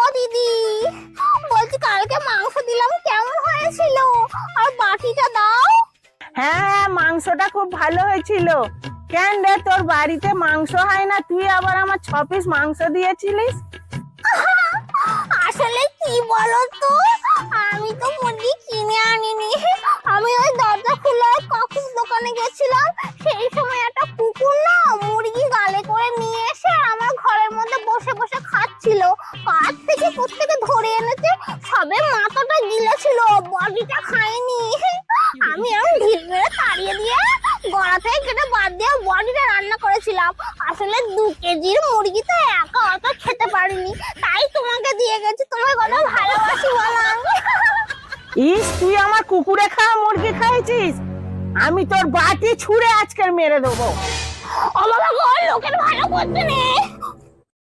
ও দিদি, বলছি কালকে মাংস দিলাম, কেমন হয়েছিল? আর বাকিটা দাও। হ্যাঁ, মাংসটা খুব ভালো হয়েছিল। কেন রে, তোর বাড়িতে মাংস হয় না, তুই আবার আমার 6 পিস মাংস দিয়েছিলিস? আসলে কি বলতো, আমি তো মুরগি কিনে আনিনি। আমি ওই দরজা খোলা কাকুর দোকানে গেছিলাম, সেই সময় একটা কুকুর না মুরগি গালে করে নিয়ে এসে আমার ঘরের মধ্যে বসে বসে খাচ্ছিল। কাছ থেকে কোত্থেকে ধরে এনেছে, সবে মাথাটা গিলেছিল, বডিটা খায়নি। আমি এমন ঢিল মেরে তাড়িয়ে দিয়ে গলা থেকে কেটে বাদ দিয়ে বডিটা রান্না করেছিলাম। আসলে 2 কেজির মুরগি তো একা অত খেতে পারিনি, তাই তোমাকে দিয়ে গেছি। তোমার কথা ভালোবাসি বলো আমি। ইস, তুই আমার কুকুরে খাওয়া মুরগি খাইছিস? আমি তোর বাটি ছুঁড়ে আজকে মেরে দেবো। ও বাবা গো, লোকের ভালো করতে নেই।